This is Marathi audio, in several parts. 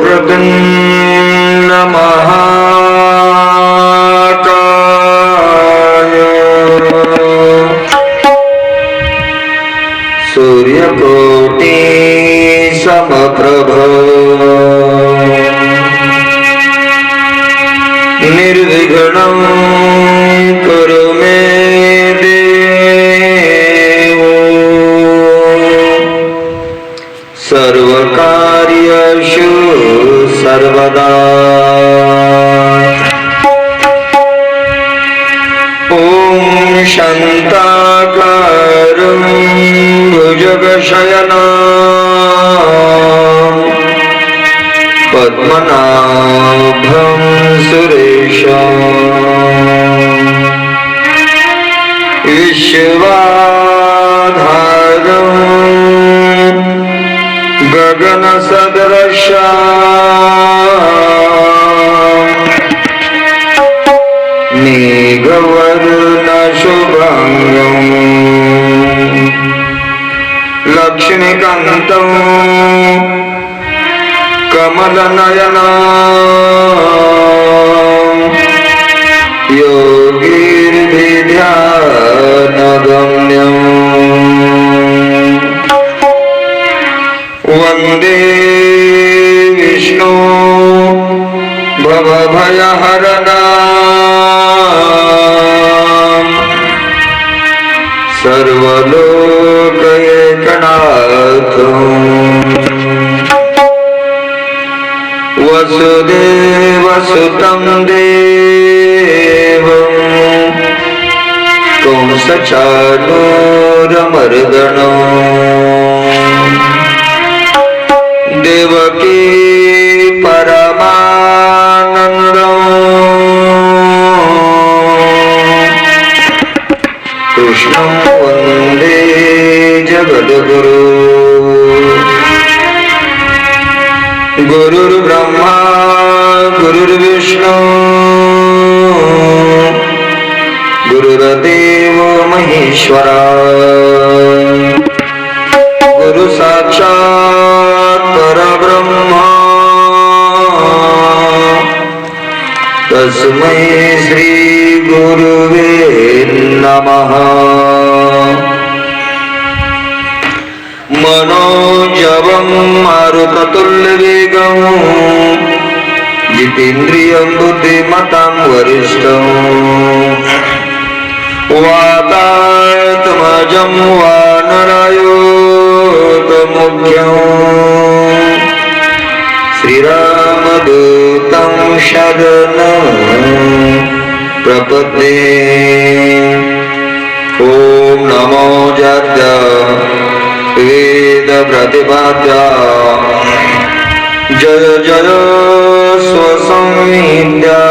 वक्रतुण्ड महाकाय सूर्यकोटि समप्रभ निर्विघ्नं कुरु मे देव सर्वकार्येषु सर्वदा। ॐ शान्ताकारं भुजगशयनं पद्मनाभं सुरेशं विश्वाधारं गगनसदृशं मेघवर्णशुभंगं लक्ष्मीकान्तं कमलनयनं योगिर्भिध्यानगम्यं वन्दे विष्णु भवभयहरणं सर्वलोकैकनाथं वसुदेवसुतं देवं कंसचाणूरमर्दनं देवकी परमानन्दं कृष्णं वन्दे जगद्गुरु। गुरुर्ब्रह्मा गुरुर्विष्णु गुरुर्देवो महेश्वरा गुरु साक्षात् परब्रह्म तस्मै श्री गुरुवे नमः। मनोजवं मारुततुल्यवेगं जितेन्द्रियं बुद्धिमतां वरिष्ठं वातात्मजं वानरयोतमुख्यं श्रीरामदूतं शरणं प्रपद्ये। ॐ नमो जगद्गुरवे वेद प्रतिपाद्या जय जय स्वसंविद्या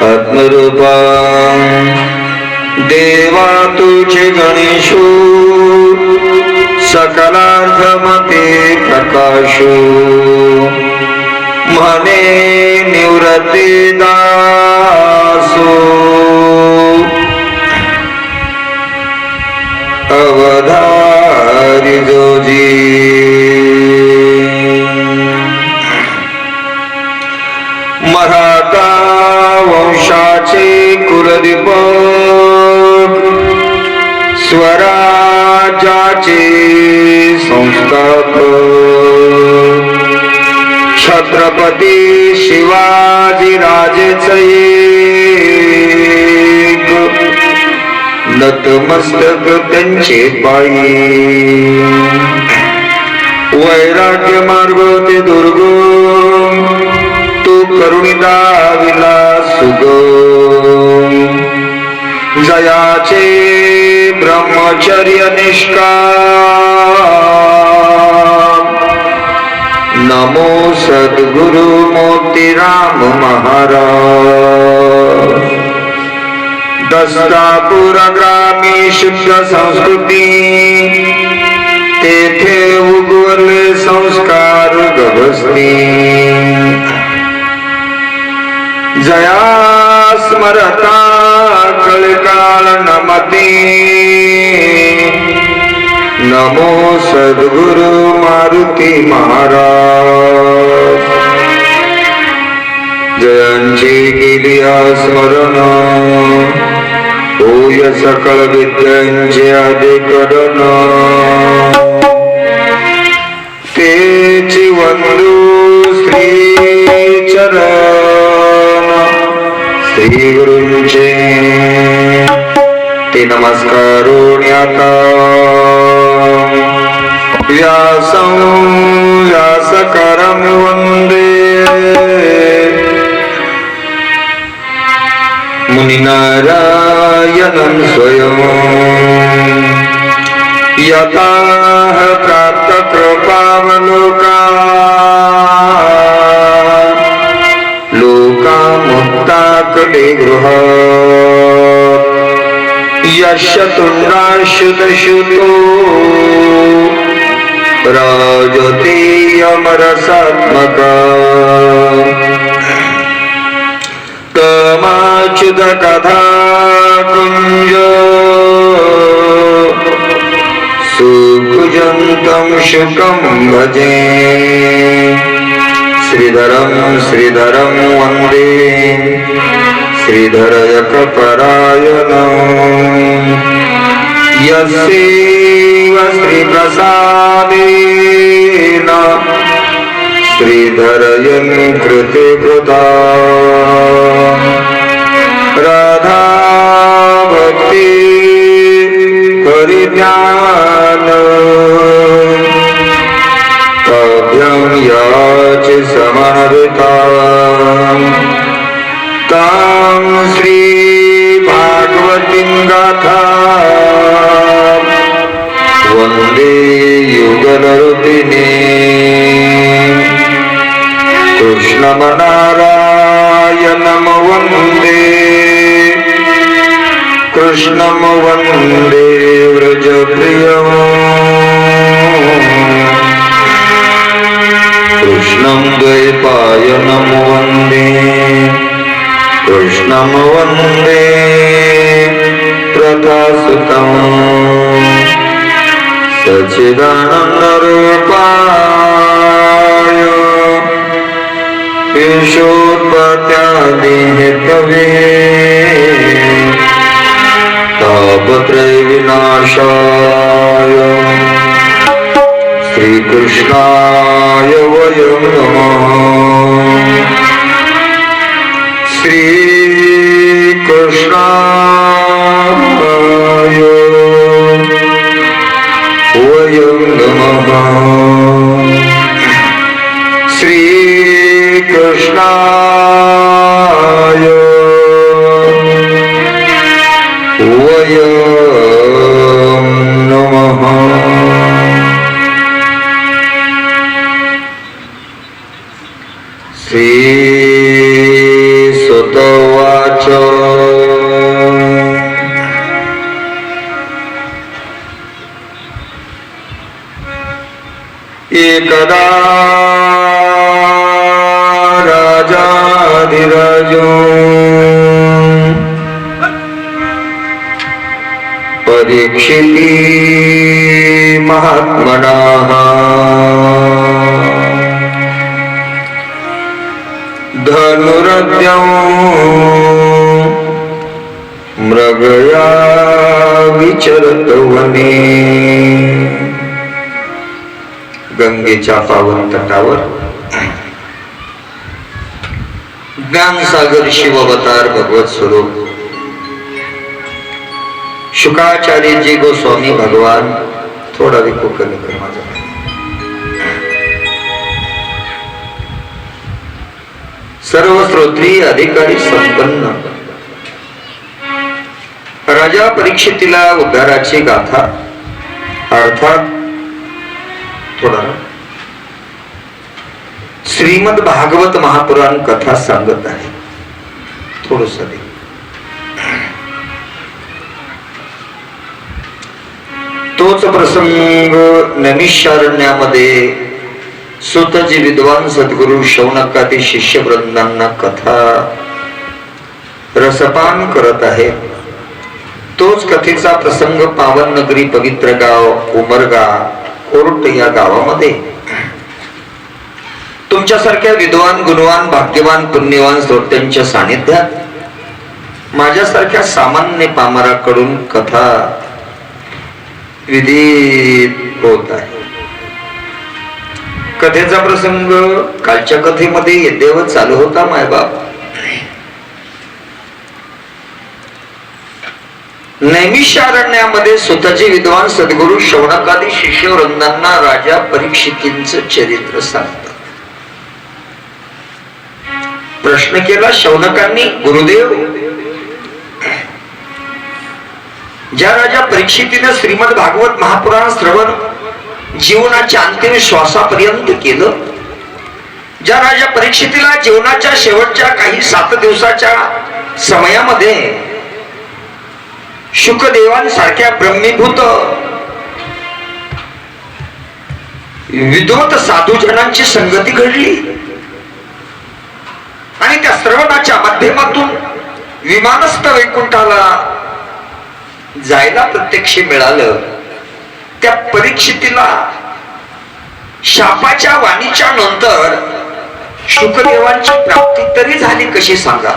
आत्मरूपा देवा तुझे गणेशो सकलार्थमते प्रकाशो म्हणे निवृत्ती दासो अवधारी जोजी। मराठा वंशाचे कुलदीपक स्वराज्याचे संस्थापक छत्रपती शिवाजी राजेचे नतमस्तक त्यांचे पायी वैराग्य मार्ग ते दुर्गम तो करुणिदा विलास सुगम जयाचे ब्रह्मचर्य निष्काम नमो सद्गुरु मोतीराम महाराज। दस्तापूर ग्रामी शुद्ध संस्कृती तेथे उगवले संस्कार गभस्ती जयास स्मरता कलिकाल नमते नमो सद्गुरु मारुती महाराज जयांची केली स्मरण होय सकळ विद्यांचे आदि करण तेची वंदू श्री चरण श्री गुरूंचे ते नमस्कारोण्याता व्यासं व्यासकरं वंदे मुनिनारायणं स्वयं यतः प्राप्त कृपावलोका लोकामुक्ता कलिगृहात् यस्य तुण्डाश्रुतश्रुतो राजतीयमरसात्मका तमाच्युत कथा कुञ्ज सुकुजन्तं शुकं भजे श्रीधरं वन्दे श्रीधरयकपरायणं यस्यैव श्रीप्रसादेन श्रीधरयन् कृते कृता राधा भक्ति परिज्ञान ताभ्यां याच समन्विता तां श्री भागवतीं गाथा वन्दे युगलरूपिणी कृष्णमनारायणं वन्दे कृष्णं वन्दे व्रजप्रियं कृष्णं द्वैपायनं वन्दे कृष्णं वन्दे प्रथासुतं सच्चिदानन्दरूपाय ईशोत्पत्यादिहेतवे तापत्रय विनाशाय श्रीकृष्णाय वयं नमः श्रीकृष्णाय वयं नमः श्रीकृष्णाय वयं नमः श्रीसुत उवाच एकदा राजाधिराजो परीक्षिती महात्मनः धनुर्द्यं मृगया विचरत वने गंगेच्या पावन तटावर ज्ञानसागर शिव अवतार भगवत स्वरूप शुकाचार्य जी गोस्वामी भगवान थोडा विको कमी कर माझा सर्व श्रोत्री अधिकारी संपन्न राजा परीक्षितीला उद्धाराची गाथा अर्थात थोडा श्रीमद भागवत महापुराण कथा सांगत आहे थोडस तोच प्रसंग नैमिषारण्यामध्ये सुतजी विद्वान सद्गुरु शौनकादी शिष्यवृंदांना कथा रसपान करत आहे. तोच कथेचा प्रसंग पावन नगरी पवित्र गाव उमरगा कोर्ट या गावामध्ये तुमच्यासारख्या विद्वान गुणवान भाग्यवान पुण्यवान श्रोत्यांच्या सानिध्यात माझ्यासारख्या सामान्य पामराकडून कथा विधित होत आहे. कथेचा प्रसंग कालच्या कथेमध्ये यद्देव चालू होता. मायबाप नैमिषारण्यामध्ये स्वतःचे विद्वान सद्गुरु शौनकादी शिष्यवृंदांना राजा परीक्षितींचं चरित्र सांगतात. प्रश्न केला शौनकांनी, गुरुदेव, ज्या राजा परीक्षितीने श्रीमद भागवत महापुराण श्रवण जीवनाच्या अंतिम श्वासापर्यंत केलं, ज्या राजा परीक्षितीला जीवनाच्या शेवटच्या काही 7 दिवसाच्या समयामध्ये शुकदेवांसारख्या ब्रह्मीभूत विद्वत साधूजनांची संगती घडली आणि त्या श्रवणाच्या माध्यमातून विमानस्थ वैकुंठाला जायला प्रत्यक्ष मिळालं, त्या परीक्षितीला शापाच्या वाणीच्या नंतर शुकदेवांची प्राप्ती तरी झाली कशी सांगा.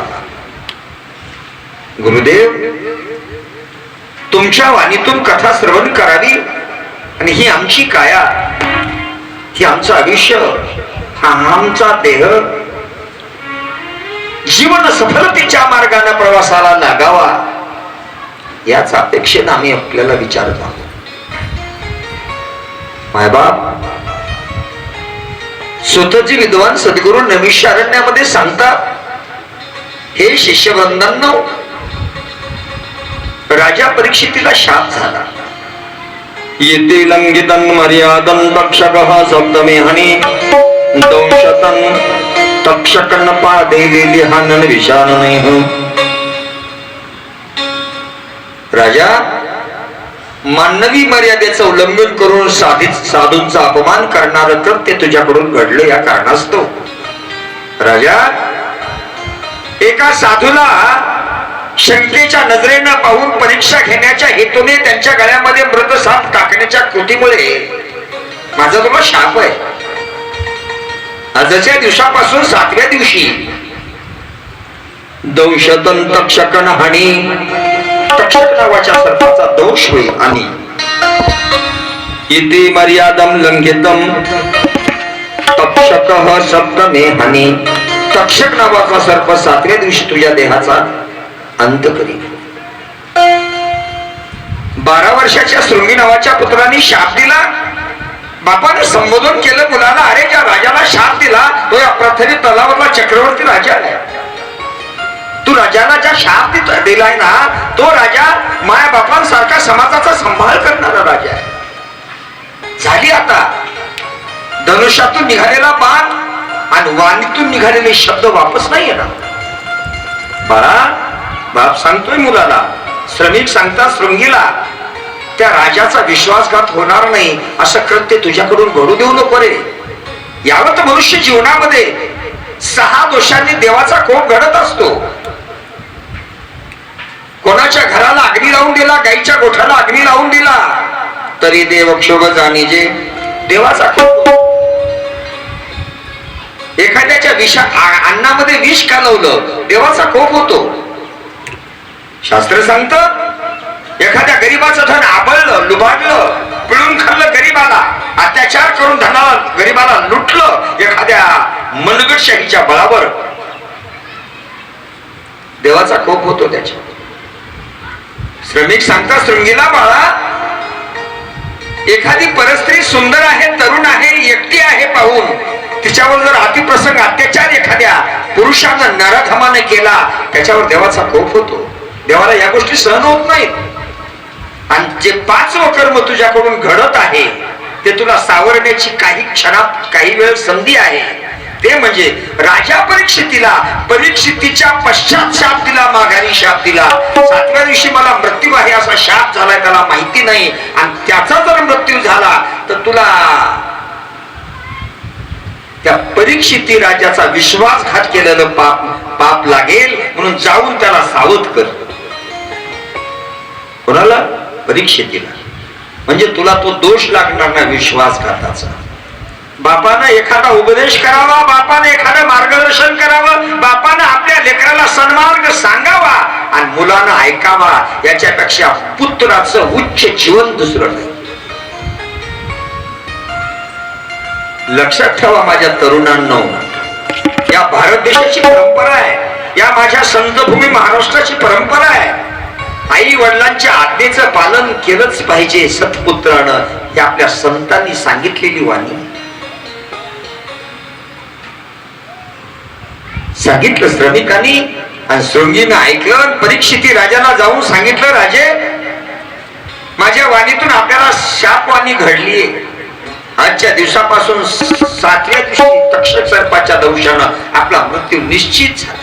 गुरुदेव, तुमच्या वाणीतून कथा श्रवण करावी आणि ही आमची काया, ही आमचं आयुष्य, हा आमचा देह जीवन सफलतेच्या मार्गाने प्रवासाला लागावा, याच अपेक्षेने आम्ही आपल्याला विचारत आहोत. मायबाप, स्वतःचे विद्वान सद्गुरु नैमिषारण्यामध्ये सांगतात, हे शिष्यवृंदांनो, राजा परीक्षितीला शाप झाला. येते लंघितन मर्यादन तक्षकः सप्तमेहनी दंशतन तक्षकन पादेलेली हानन विषाणनेह. राजा, मानवी मर्यादेचं उल्लंघन करून साधूंचा अपमान करणारं कृत्य तुझ्याकडून घडलं. या कारणास्तव राजा, एका साधूला शंकेच्या नजरेनं पाहून परीक्षा घेण्याच्या हेतूने त्यांच्या गळ्यामध्ये मृत साप टाकण्याच्या कृतीमुळे माझा तुला शाप आहे. आजच्या दिवसापासून 7व्या दिवशी दंशतन तक्षकन हानी, तक्षक नावाच्या सर्पाचा दोष होईल आणि इति मर्यादम लंघितम तक्षकः सप्तमे हानी. तक्षक नावाचा सर्प 7व्या दिवशी तुझ्या देहाचा अंत करी. 12 वर्षाच्या शृंगी नावाच्या पुत्राने शाप दिला. बापाने संबोधन केलं मुलाला, अरे ज्या राजाला शाप दिला तो या पृथ्वी तलावरला चक्रवर्ती राजा आहे. तू राजाला ज्या शाप दिलाय ना, तो राजा माया बापांसारखा समाजाचा सांभाळ करणारा राजा आहे. झाली आता धनुष्यातून निघालेला बाण आणि वाणीतून निघालेले शब्द वापस नाही येणार. बाळा, बाप सांगतोय मुलाला, श्रमिक सांगता शृंगीला, त्या राजाचा विश्वासघात होणार नाही असं कृत्य तुझ्याकडून घडू देऊ नको रे. यावत मनुष्य जीवनामध्ये 6 दोषांनी देवाचा कोप घडत असतो. कोणाच्या घराला अग्नी लावून दिला, गाईच्या गोठ्याला अग्नी लावून दिला तरी देव क्षोभ जाणीजे, देवाचा कोप. एखाद्याच्या अन्नामध्ये विष कालवलं, देवाचा कोप होतो. शास्त्र सांगतं, एखाद्या गरीबाचं धन आबळलं, लुबाडलं, पिळून खाल्लं गरीबाला, अत्याचार करून धनाला गरीबाला लुटलं एखाद्या मनगटशाहीच्या बळावर, देवाचा कोप होतो त्याच्या. श्रमिक सांगता शृंगीला, बाळा, एखादी परस्त्री सुंदर आहे, तरुण आहे, एकटी आहे पाहून तिच्यावर जर अतिप्रसंग अत्याचार एखाद्या पुरुषानं नराधमाने केला, त्याच्यावर देवाचा कोप होतो. देवाला या गोष्टी सहन होत नाहीत. आणि जे 5वं कर्म तुझ्याकडून घडत आहे ते तुला सावरण्याची काही क्षणात काही वेळ संधी आहे. ते म्हणजे राजा परीक्षितीच्या पश्चात शाप दिला, माघारी शाप दिला. 7व्या दिवशी मला मृत्यू आहे असा शाप झालाय, त्याला माहिती नाही. आणि त्याचा जर मृत्यू झाला तर तुला त्या परीक्षिती राजाचा विश्वासघात केलेलं पाप लागेल, म्हणून जाऊन त्याला सावध कर. कोणाला? परीक्षितीला. म्हणजे तुला तो दोष लागणार ना विश्वासघाताचा. बापानं एखादा उपदेश करावा, बापानं एखादं मार्गदर्शन करावं, बापानं आपल्या लेकराला सन्मार्ग सांगावा आणि मुलानं ऐकावा, याच्यापेक्षा पुत्राचं उच्च जीवन दुसरं नाही. लक्षात ठेवा माझ्या तरुणांनो, या भारत देशाची परंपरा आहे, या माझ्या संतभूमी महाराष्ट्राची परंपरा आहे. आई वडिलांच्या आज्ञेचं पालन केलंच पाहिजे सत्पुत्रानं, हे आपल्या संतांनी सांगितलेली वाणी. सांगितलं श्रमिकांनी आणि शृंगीनं ऐकलं. परीक्षिती राजाला जाऊन सांगितलं, राजे माझ्या वाणीतून आपल्याला शापवाणी घडलीये. आजच्या दिवसापासून 7व्या दिवशी तक्षक सर्पाच्या दंशानं आपला मृत्यू निश्चित झाला.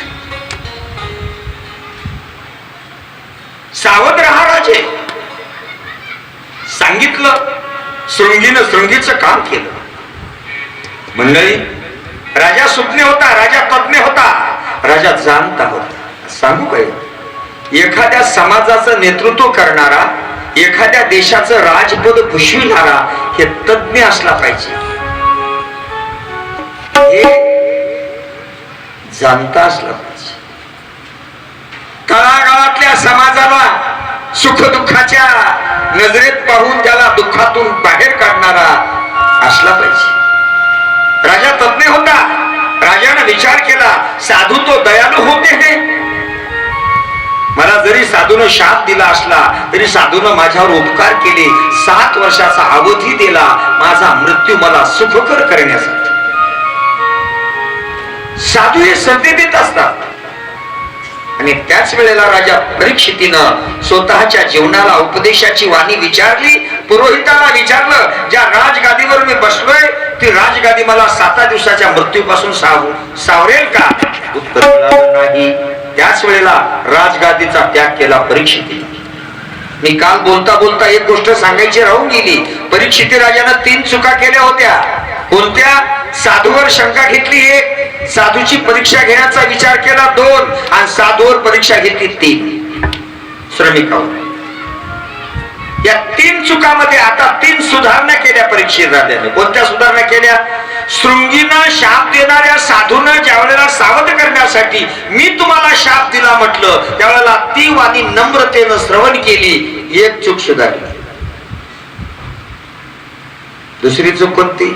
सावध रहा राजे. सांगितलं. शृंगीनं शृंगीचं काम केलं. मंडळी, राजा सुज्ञ होता, राजा तज्ञ होता, राजा जाणता होता. सांगू काय, एखाद्या समाजाचं नेतृत्व करणारा, एखाद्या देशाचं राजपद भूषविणारा हे तज्ञ असला पाहिजे. हे जाणता असला पाहिजे. तळागाळातल्या समाजाला सुख दुःखाच्या नजरेत पाहून त्याला दुःखातून बाहेर काढणारा असला पाहिजे. राजा तज्ञ होता. राजाने विचार केला, साधू तो दयाळू होते हे. मला जरी साधूनं शाप दिला असला तरी साधूनं माझ्यावर उपकार केले, 7 वर्षाचा अवधी दिला माझा मृत्यू मला सुखकर करण्यासाठी. साधू हे संधी देत असतात. आणि त्याच वेळेला राजा परीक्षितीनं स्वतःच्या जीवनाला उपदेशाची वाणी विचारली. पुरोहिताला विचारलं, ज्या राजगादीवर मी बसलोय ती राजगादी मला 7 दिवसाच्या मृत्यूपासून सावरेल का? उत्तर मिळालं नाही. त्याच वेळेला राजगादीचा त्याग केला परीक्षितीने. मी काल बोलता बोलता एक गोष्ट सांगायची राहून गेली. परीक्षिती राजानं 3 चुका केल्या होत्या. कोणत्या? साधूवर शंका घेतली 1, साधूची परीक्षा घेण्याचा विचार केला 2, आणि साधूवर परीक्षा घेतली 3. श्रमिकावर. या 3 चुकामध्ये आता 3 सुधारणा केल्या परीक्षित राजाने. कोणत्या सुधारणा केल्या? शृंगीनं शाप देणाऱ्या साधूनं ज्या वेळेला सावध करण्यासाठी मी तुम्हाला शाप दिला म्हटलं, त्यावेळेला ती वाणी नम्रतेनं श्रवण केली. 1 चूक सुधारली. दुसरी चूक कोणती?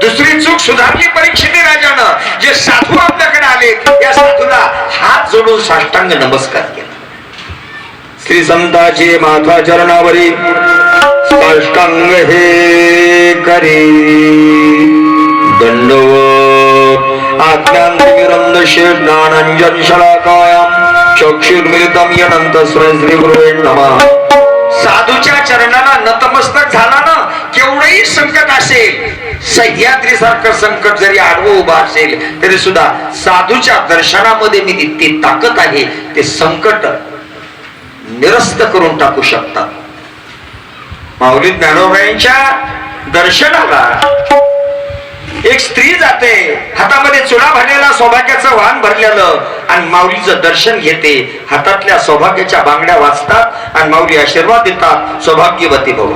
दुसरी चूक सुधारली परीक्षिती राजानं. जे साधू आपल्याकडे आले या साधूला हात जोडून साष्टांग नमस्कार केला. श्री संताचे माथा चरणावरी साष्टांग हे करी दंडवत आज्ञांतिमिरं शीर्णानंजन शलाकायां चक्षुर्मिलितं येनं तस्मै श्री गुरुवे नमः. साधूच्या चरणाला नतमस्तक झाला ना, केवढंही संकट असेल, सह्याद्री सारखं संकट जरी आडवं उभा असेल तरी सुद्धा साधूच्या दर्शनामध्ये मी ती ताकद आहे, ते संकट निरस्त करून टाकू शकतात. माऊली ज्ञानोबाईंच्या दर्शनाला एक स्त्री जाते, हातामध्ये चुडा भरलेला सौभाग्याचं वाहन भरलेलं, आणि माऊलीचं दर्शन घेते. हातातल्या सौभाग्याच्या बांगड्या वाजतात आणि माऊली आशीर्वाद देतात, सौभाग्यवती भव.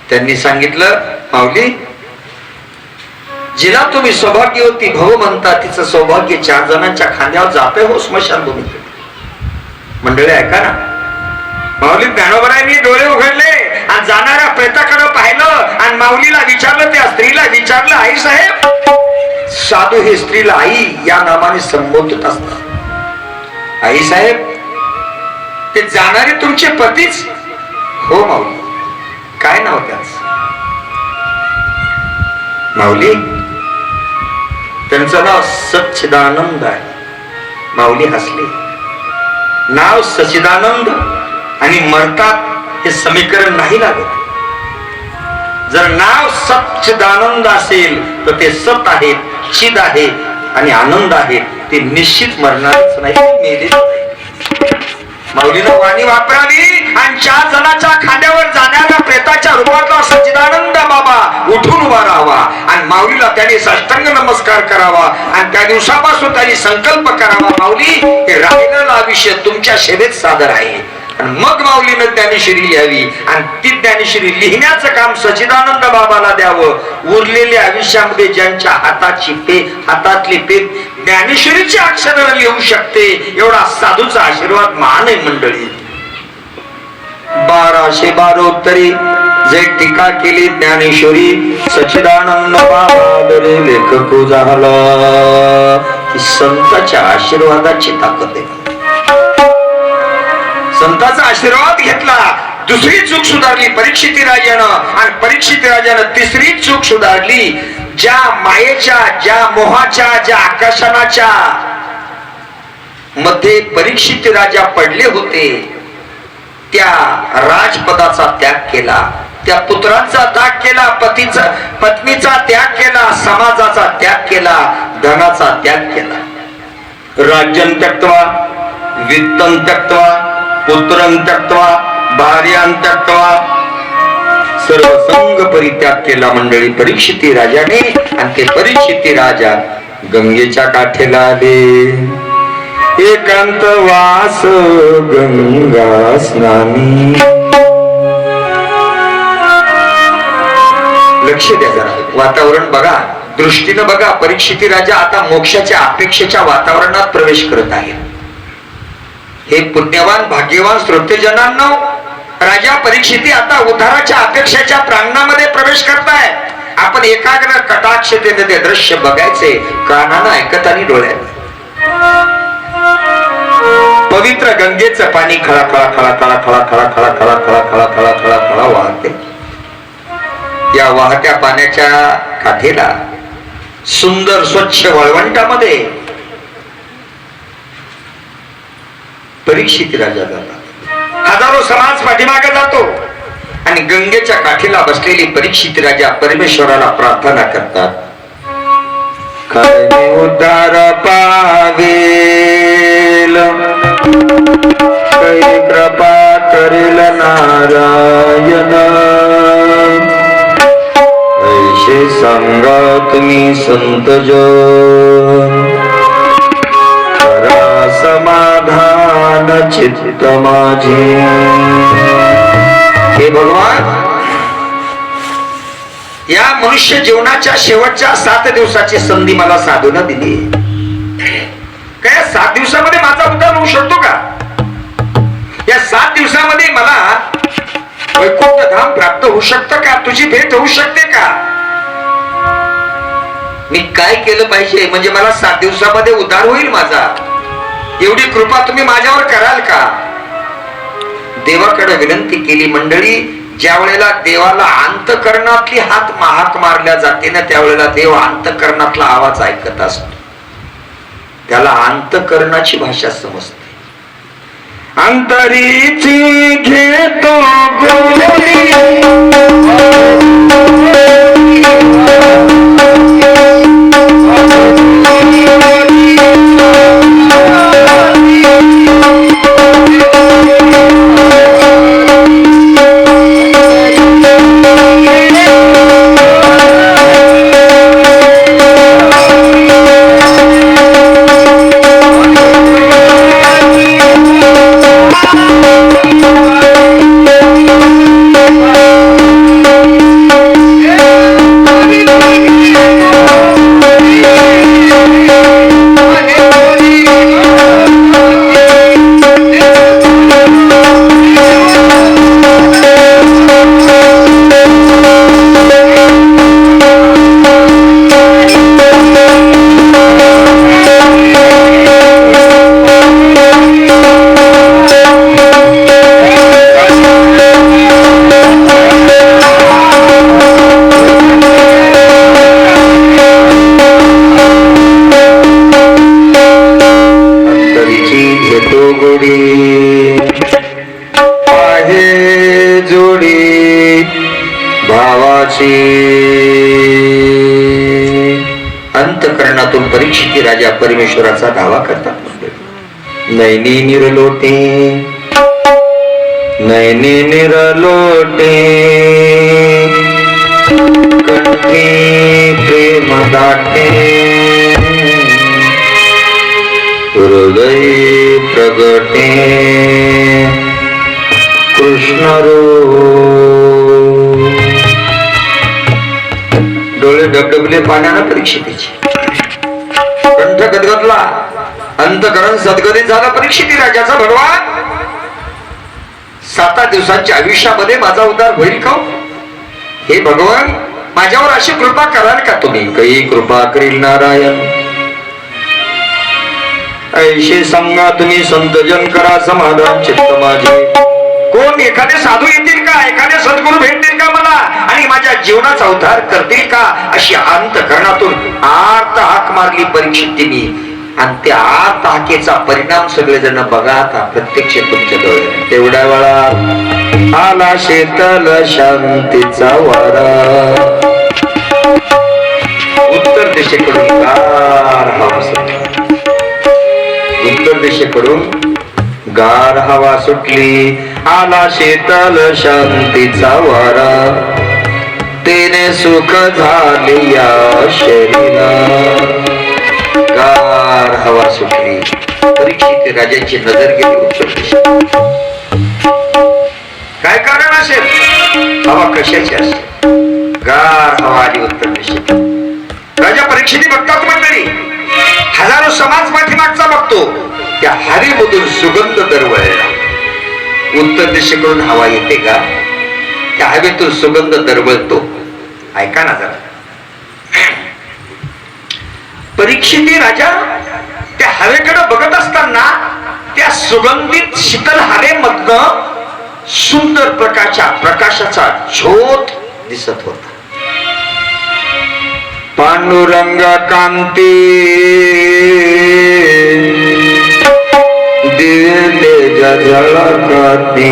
त्यांनी सांगितलं, माऊली जिला तुम्ही सौभाग्यवती भव म्हणता तिचं सौभाग्य 4 जणांच्या खांद्यावर जाते हो स्मशानभूमीत. मंडळी ऐका ना, माऊली ज्ञानोबांनी डोळे उघडले आणि जाणाऱ्या प्रेताकडे पाहिलं आणि माऊलीला विचारलं, त्या स्त्रीला विचारलं, आई साहेब, साधू हे स्त्रीला आई या नावाने संबोधत असतात. आई साहेब, ते जाणारे तुमचे पतीच? हो माऊली. काय नाव त्याच? माऊली त्यांचं नाव सच्चिदानंद आहे. माऊली हसली. नाव सच्चिदानंद आणि मरतात हे समीकरण नाही लागत. जर नाव सच्चिदानंद असेल तर ते सत आहे, चिद आहे आणि आनंद आहे. ते निश्चित मरणारच नाही, मेले. माऊलीनं वाणी वापरावी आणि आणि 4 जणांच्या खांद्यावर जाणाऱ्या प्रेताच्या रूपातला सच्चिदानंद बाबा उठून उभा राहावा आणि माऊलीला त्यांनी साष्टांग नमस्कार करावा आणि त्या दिवसापासून त्यांनी संकल्प करावा, माऊली हे राहिलेला आयुष्य तुमच्या सेवेत सादर आहे. आणि मग माऊलीनं ज्ञानेश्वरी लिहावी आणि ती ज्ञानेश्वरी लिहिण्याचं काम सच्चिदानंद बाबाला द्यावं. उरलेल्या आयुष्यामध्ये ज्यांच्या हातातली पेन ज्ञानेश्वरीची अक्षरानं लिहू शकते एवढा साधूचा आशीर्वाद महान आहे मंडळी. 1212 उत्तरी जे टीका केली ज्ञानेश्वरी सच्चिदानंद बाबा लेखक झाला. ही संतांच्या आशीर्वादाची ताकद आहे. संतांचा आशीर्वाद घेतला, दुसरी चूक सुधारली परीक्षिती राजानं आणि परीक्षिती राजानं तिसरी चूक सुधारली. ज्या मायेच्या, ज्या मोहाच्या, ज्या आकर्षणाच्या मध्ये परीक्षिती राजा पडले होते त्या राजपदाचा त्याग केला, त्या पुत्रांचा त्याग केला, पत्नीचा त्याग केला, समाजाचा त्याग केला, धनाचा त्याग केला. राज्यं त्यक्त्वा वित्तं त्यक्त्वा पुत्रं त्यक्त्वा भार्यां त्यक्त्वा सर्व संग परित्याग केला मंडळी परीक्षिती राजाने. आणि ते परीक्षिती राजा गंगेच्या काठेला आले. एकांत वास गंगा स्नानी. लक्ष द्या जरा, वातावरण बघा, दृष्टीनं बघा. परीक्षिती राजा आता मोक्षाच्या अपेक्षेच्या वातावरणात प्रवेश करत आहे. हे पुण्यवान भाग्यवान श्रोतेजनांनो, राजा परीक्षिती आता उद्धाराच्या अपेक्षेच्या प्रांगणामध्ये प्रवेश करताय. आपण एकाग्र कटाक्षतेने ते दृश्य बघायचे, कानानं ऐकत आणि डोळ्यात. पवित्र गंगेचं पाणी खळा खळा खळा खळा खळा खळा खळा खळा खळा खळा खळा खळा खळा वाहते. या वाहत्या पाण्याच्या काठेला सुंदर स्वच्छ वाळवंटामध्ये परीक्षित राजा जातात. हजारो समाज पाठीमागे जातो आणि गंगेच्या काठीला बसलेली परीक्षित राजा परमेश्वराला प्रार्थना करतात. काय उद्धार पावेल, काही कृपा करेल नारायण. ऐसे सांगा तुम्ही संत जन, समाधान चित्त माझे. हे भगवान, या मनुष्य जीवनाच्या शेवटच्या 7 दिवसाची संधी मला साधून दिली. काय 7 दिवसामध्ये माझा उद्धार होऊ शकतो का? या 7 दिवसामध्ये मला वैकुंठ धाम प्राप्त होऊ शकतं का? तुझी भेट होऊ शकते का? मी काय केलं पाहिजे म्हणजे मला 7 दिवसामध्ये उद्धार होईल माझा? एवढी कृपा तुम्ही माझ्यावर कराल का? देवाकडे विनंती केली मंडळी. ज्या वेळेला देवाला अंतःकरणातली हाक मारल्या जाते ना, त्यावेळेला देव अंतःकरणातला आवाज ऐकत असतो. त्याला अंतःकरणाची भाषा समजते. अंतरीची घेतो अंतःकरणातून परीक्षिती राजा परमेश्वराचा धावा करतात. नैनी निरलोटे नैनी निरलोटे कंठी प्रेम दाटे हृदय प्रगटे कृष्ण डोळे डबडबले पाण्यानं परीक्षितीची कंठ गदगदला अंतकरण सद्गदित झाला परीक्षिती राजाचा भगवान 7 दिवसांच्या आयुष्यामध्ये माझा उद्धार होईल का हे भगवान माझ्यावर अशी कृपा कराल का तुम्ही काही कृपा करील नारायण ऐशे सांगा तुम्ही संतजन करा समाधान चित्त माझे कोण एखादे साधू येतील का एखादे सद्गुरू भेटतील का मला आणि माझ्या जीवनाचा उद्धार करतील का अशी अंतकरणातून आर्त हाक मारली परीक्षितीने आणि त्या आर्त हाकेचा परिणाम सगळेजण बघा आता प्रत्यक्ष तुमच्या डोळ्याने तेवढ्या वेळा आला शीतल शांतीचा वारा उत्तर दिशेकडून गार हवा सुटली उत्तर दिशेकडून गार हवा सुटली आला शीतल शांतीचा वारा तेने सुख झाले या शरीरा गार हवा सुटली परीक्षित राजाची नजर गेली उत्तर दिशेत काय कारण असेल हवा कशाची असेल गार हवा आली उत्तर दिशेत राजा परीक्षिती बघतात मंडळी हजारो समाज पाठीमागचा बघतो त्या हवेमधून सुगंध दरवळला उत्तर दिशेकडून हवा येते का त्या हवेतून सुगंध दरवळतो ऐका ना जरा परीक्षिती राजा त्या हवेकडे बघत असताना त्या सुगंधित शीतल हवेमधनं सुंदर प्रकाशाचा झोत दिसत होता पांडुरंग कांती दिव्य झळकते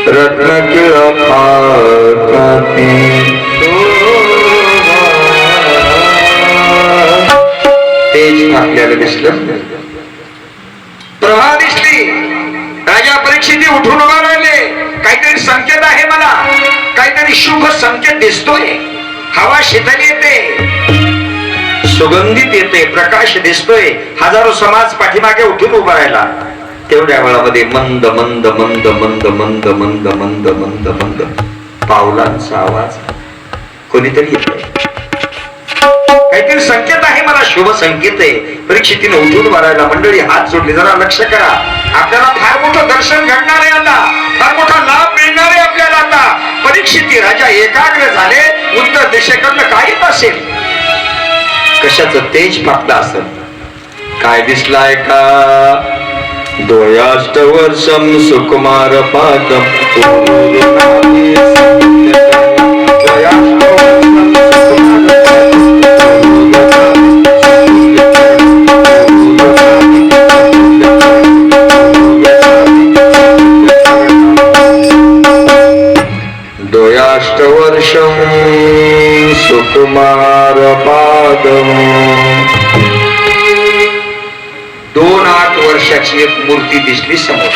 रत्न किळ फाकते तेज आपल्याला दिसलं प्रभा दिसली राजा परीक्षिती उठून उभा राहिले काहीतरी संकेत आहे मला काहीतरी शुभ संकेत दिसतोय हवा शीतल येते सुगंधित येते प्रकाश दिसतोय हजारो समाज पाठीमागे उठून उभा राहिला तेवढ्या वेळामध्ये मंद मंद मंद मंद मंद मंद मंद मंद मंद पावलांचा आवाज कोणीतरी येतोय काहीतरी संकेत आहे मला शुभ संकेत आहे परीक्षितीने उठून भरायला मंडळी हात जोडले जरा लक्ष करा आपल्याला फार मोठं दर्शन घडणार आहे आता फार मोठा लाभ मिळणार आहे आपल्याला आता परीक्षिती राजा एकाग्र झाले उत्तर दिशेकडनं काय येत असेल कशाचं तेज पाकलं असेल काय दिसलाय का दोयाष्ट वर्षम सुकुमार पादम दोयाष्टवर्षं सुकुमार पादम 2-8 वर्षाची एक मूर्ती दिसली समोर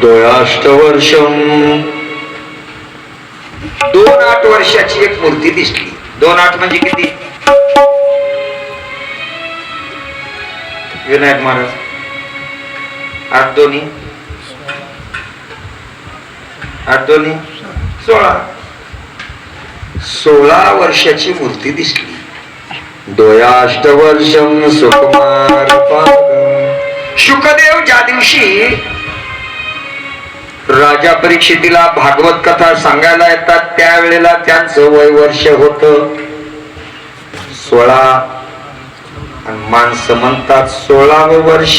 दोयाष्टवर्षं 2-8 वर्षाची एक मूर्ती दिसली 2-8 म्हणजे किती विनायक महाराज 8-2 8-2 16 वर्षाची मूर्ती दिसली दोयाष्ट वर्षम सुकुमार शुकदेव ज्या दिवशी राजा परीक्षितीला भागवत कथा सांगायला येतात त्यावेळेला त्यांचं वय वर्ष होत 16 आणि माणसं म्हणतात 16वं वर्ष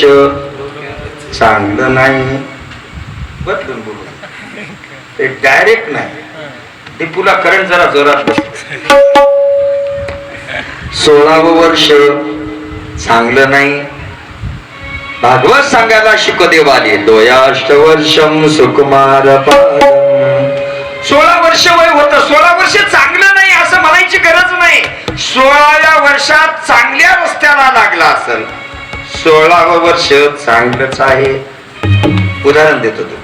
चांगलं नाही बदलून बोलू ते डायरेक्ट नाही ते पुला करंट जरा जोरात बसत 16वं वर्ष चांगलं नाही भागवत सांगायला शुकदेव आले दोयाष्ट वर्षम सुकुमार 16 वर्ष वय होत वर्ष चांगलं नाही असं म्हणायची गरज नाही. 16व्या वर्षात चांगल्या रस्त्याला लागला असेल. 16वं वर्ष चांगलंच आहे. उदाहरण देतो तुम्ही.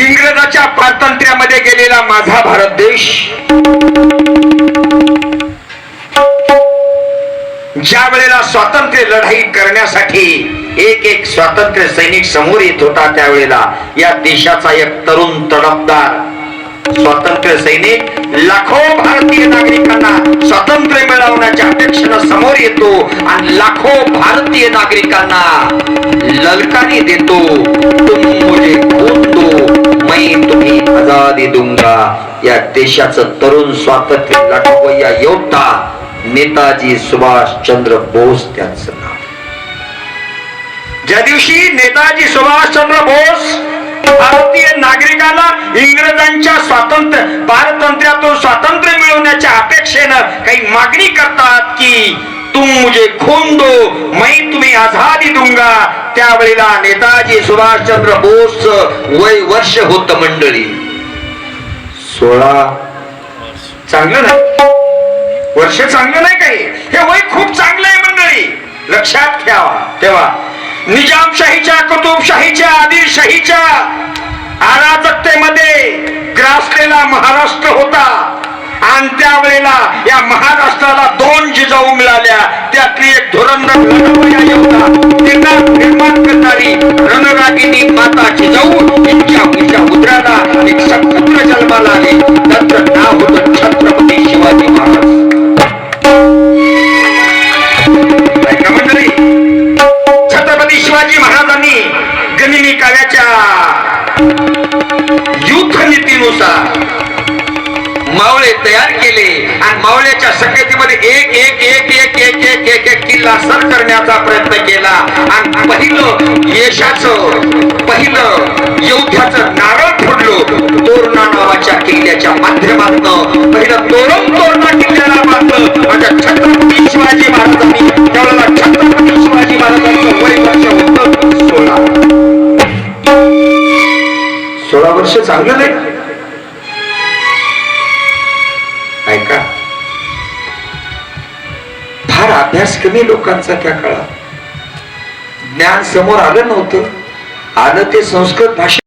इंग्रजाच्या पारतंत्र्यामध्ये गेलेला माझा भारत देश ज्या वेळेला स्वातंत्र्य लढाई करण्यासाठी एक एक स्वातंत्र्य सैनिक समोर येत होता, त्यावेळेला या देशाचा एक तरुण तडफदार स्वातंत्र्य सैनिक लाखो भारतीय नागरिकांना स्वातंत्र्य मिळवण्याच्या अपेक्षेनं समोर येतो आणि लाखो भारतीय नागरिकांना ललकारी देतो. तुम मुझे खून दो मैं तुम्हें आजादी दूंगा. या देशाचं तरुण स्वातंत्र्य लढवय्या योद्धा नेताजी सुभाषचंद्र बोस त्यांचं नाव. ज्या दिवशी नेताजी सुभाषचंद्र बोस भारतीय नागरिकांना इंग्रजांच्या पारतंत्र्यातून स्वातंत्र्य मिळवण्याच्या अपेक्षेनं काही मागणी करतात की तुम मुझे खून दो मैं तुम्हें आजादी दूंगा, त्यावेळेला नेताजी सुभाषचंद्र बोस वय वर्ष होत मंडळी 16. चांगलं नाही वर्ष, चांगलं नाही काही. हे वय खूप चांगलं आहे मंडळी. लक्षात ठेवा. निजामशाहीच्या कुतुबशाहीच्या आदिलशाहीच्या अराजकतेमध्ये ग्रासलेला महाराष्ट्र होता आणि त्यावेळेला या महाराष्ट्राला 2 जिजाऊ मिळाल्या. त्यातली एक धुरंधर निर्माण करणारी रणरागिनी माता जिजाऊ यांच्या उदराला एक सत्पुत्र जन्माला आले. त्यांचं नाव होतं छत्रपती शिवाजी महाराज. छत्रपती शिवाजी महाराजांनी गनिमी काव्याच्या युद्ध नीतीनुसार मावळे तयार केले आणि मावळ्याच्या संख्येमध्ये एक एक एक एक एक एक एक एक किल्ला सर करण्याचा प्रयत्न केला आणि पहिलं योद्ध्याचं नारळ फोडलो. तोरणा नावाच्या किल्ल्याच्या माध्यमातून पहिलं तोरणा किल्ल्याला बांधलं. माझ्या छत्रपती शिवाजी महाराजांनी त्यावेळेला छत्रपती शिवाजी महाराजांचं वय वर्ष होतं 16 वर्ष. चांगलं नाही ऐका. फार अभ्यास कमी लोकांचा त्या काळात. ज्ञान समोर आलं नव्हतं. आलं ते संस्कृत भाषेत.